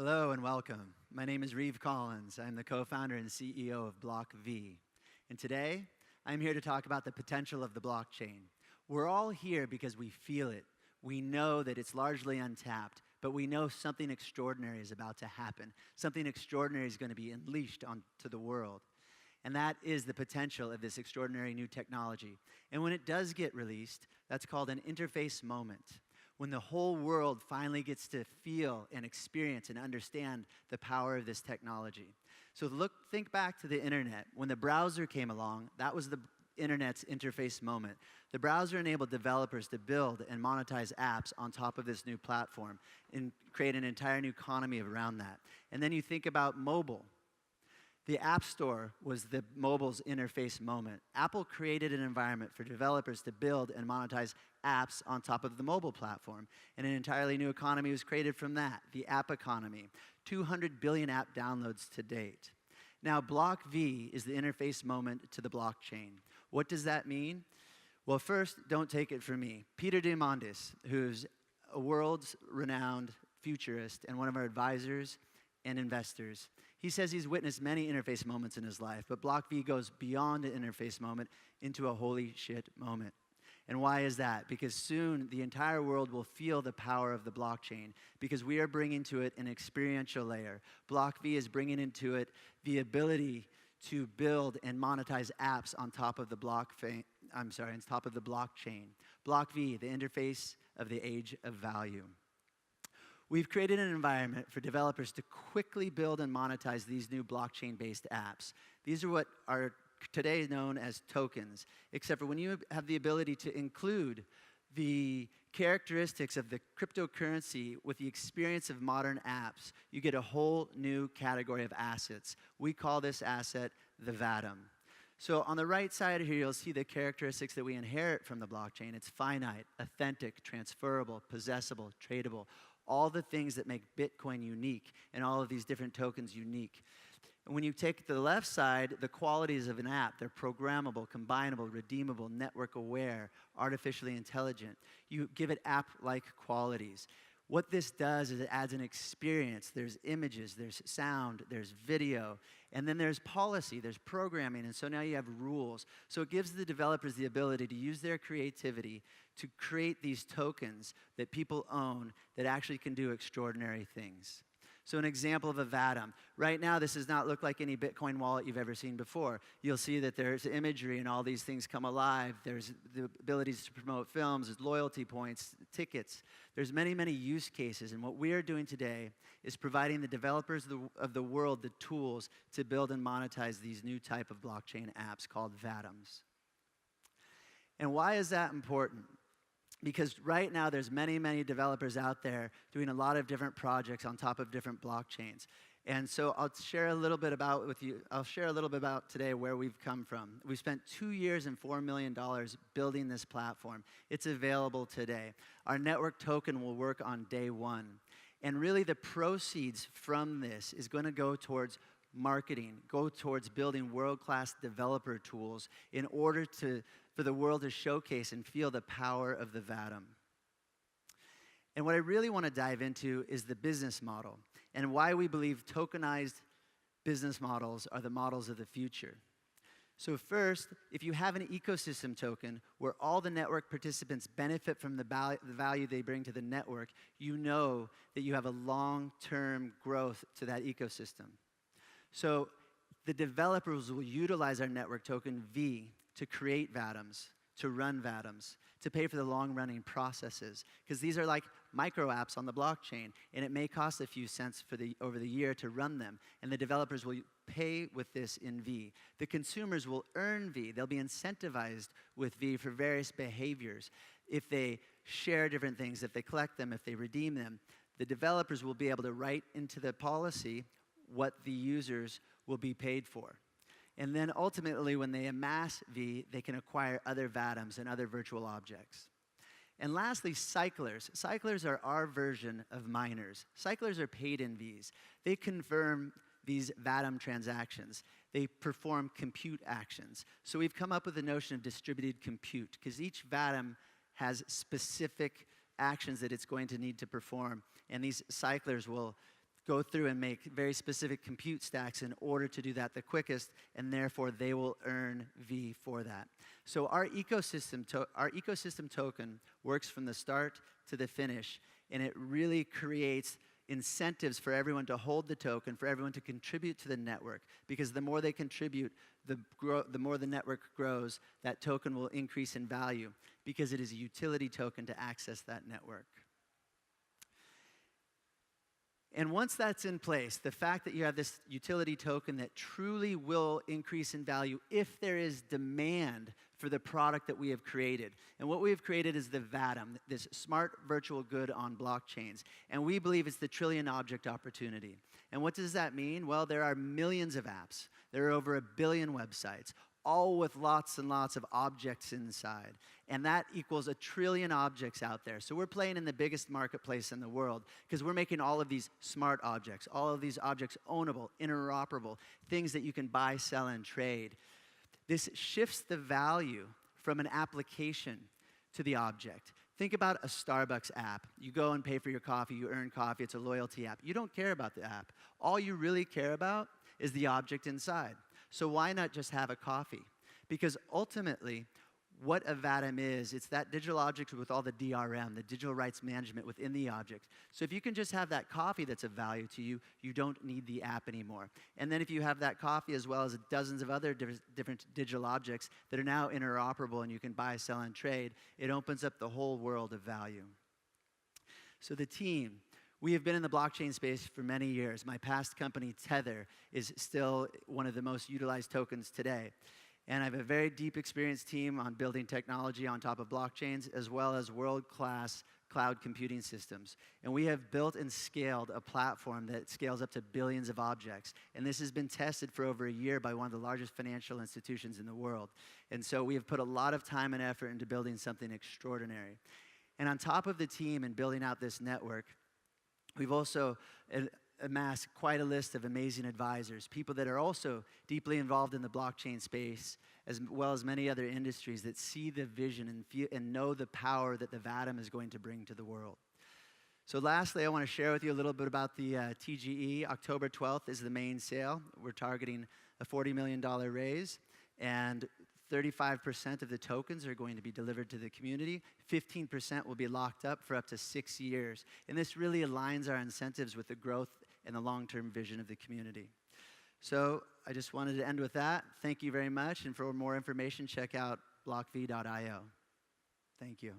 Hello and welcome. My name is Reeve. I'm the co-founder and CEO of BlockV. And today, I'm here to talk about the potential of the blockchain. We're all here because we feel it. We know that it's largely untapped, but we know something extraordinary is about to happen. Something extraordinary is going to be unleashed onto the world. And that is the potential of this extraordinary new technology. And when it does get released, that's called an interface moment. When the whole world finally gets to feel and experience and understand the power of this technology. So think back to the internet. When the browser came along, that was the internet's interface moment. The browser enabled developers to build and monetize apps on top of this new platform and create an entire new economy around that. And then you think about mobile. The App Store was the mobile's interface moment. Apple created an environment for developers to build and monetize apps on top of the mobile platform. And an entirely new economy was created from that, the app economy. 200 billion app downloads to date. Now, BlockV is the interface moment to the blockchain. What does that mean? Well, first, don't take it from me. Peter Diamandis, who's a world's renowned futurist and one of our advisors and investors, he says he's witnessed many interface moments in his life, but BlockV goes beyond an interface moment into a holy shit moment. And why is that? Because soon the entire world will feel the power of the blockchain because we are bringing to it an experiential layer. BlockV is bringing into it the ability to build and monetize apps on top of the blockchain. BlockV, the interface of the age of value. We've created an environment for developers to quickly build and monetize these new blockchain-based apps. These are what are today known as tokens, except for when you have the ability to include the characteristics of the cryptocurrency with the experience of modern apps, you get a whole new category of assets. We call this asset the VATM. So on the right side here, you'll see the characteristics that we inherit from the blockchain. It's finite, authentic, transferable, possessible, tradable, all the things that make Bitcoin unique and all of these different tokens unique. And when you take the left side, the qualities of an app, they're programmable, combinable, redeemable, network aware, artificially intelligent. You give it app-like qualities. What this does is it adds an experience. There's images, there's sound, there's video, and then there's policy, there's programming, and so now you have rules. So it gives the developers the ability to use their creativity to create these tokens that people own that actually can do extraordinary things. So an example of a VATM. Right now, this does not look like any Bitcoin wallet you've ever seen before. You'll see that there's imagery and all these things come alive. There's the abilities to promote films, there's loyalty points, tickets. There's many, many use cases. And what we are doing today is providing the developers of the world the tools to build and monetize these new type of blockchain apps called VATMs. And why is that important? Because right now, there's many, many developers out there doing a lot of different projects on top of different blockchains. And so I'll share a little bit about today where we've come from. We spent 2 years and $4 million building this platform. It's available today. Our network token will work on day one. And really, the proceeds from this is going to go towards marketing, go towards building world-class developer tools in order for the world to showcase and feel the power of the VATM. And what I really want to dive into is the business model and why we believe tokenized business models are the models of the future. So first, if you have an ecosystem token where all the network participants benefit from the value they bring to the network, you know that you have a long-term growth to that ecosystem. So the developers will utilize our network token V to create VATMs, to run VATMs, to pay for the long-running processes. Because these are like micro apps on the blockchain, and it may cost a few cents over the year to run them. And the developers will pay with this in V. The consumers will earn V. They'll be incentivized with V for various behaviors. If they share different things, if they collect them, if they redeem them, the developers will be able to write into the policy what the users will be paid for. And then ultimately, when they amass V, they can acquire other VATMs and other virtual objects. And lastly, cyclers. Cyclers are our version of miners. Cyclers are paid in Vs. They confirm these VATM transactions. They perform compute actions. So we've come up with the notion of distributed compute, because each VATM has specific actions that it's going to need to perform, and these cyclers will go through and make very specific compute stacks in order to do that the quickest, and therefore they will earn V for that. So our ecosystem token works from the start to the finish, and it really creates incentives for everyone to hold the token, for everyone to contribute to the network, because the more they contribute, the more the network grows. That token will increase in value because it is a utility token to access that network. And once that's in place, the fact that you have this utility token that truly will increase in value if there is demand for the product that we have created. And what we have created is the VATM, this smart virtual good on blockchains. And we believe it's the trillion object opportunity. And what does that mean? Well, there are millions of apps. There are over 1 billion websites, all with lots and lots of objects inside. And that equals 1 trillion objects out there. So we're playing in the biggest marketplace in the world because we're making all of these smart objects, all of these objects ownable, interoperable, things that you can buy, sell, and trade. This shifts the value from an application to the object. Think about a Starbucks app. You go and pay for your coffee, you earn coffee, it's a loyalty app. You don't care about the app. All you really care about is the object inside. So why not just have a coffee? Because ultimately, what a VATM is, it's that digital object with all the DRM, the digital rights management within the object. So if you can just have that coffee that's of value to you, you don't need the app anymore. And then if you have that coffee as well as dozens of other different digital objects that are now interoperable and you can buy, sell, and trade, it opens up the whole world of value. So the team, we have been in the blockchain space for many years. My past company, Tether, is still one of the most utilized tokens today. And I have a very deep experienced team on building technology on top of blockchains, as well as world-class cloud computing systems. And we have built and scaled a platform that scales up to billions of objects. And this has been tested for over a year by one of the largest financial institutions in the world. And so we have put a lot of time and effort into building something extraordinary. And on top of the team and building out this network, we've also amassed quite a list of amazing advisors, people that are also deeply involved in the blockchain space, as well as many other industries that see the vision and feel and know the power that the VATM is going to bring to the world. So lastly, I want to share with you a little bit about the TGE. October 12th is the main sale. We're targeting a $40 million raise, and 35% of the tokens are going to be delivered to the community. 15% will be locked up for up to 6 years. And this really aligns our incentives with the growth and the long-term vision of the community. So I just wanted to end with that. Thank you very much. And for more information, check out blockv.io. Thank you.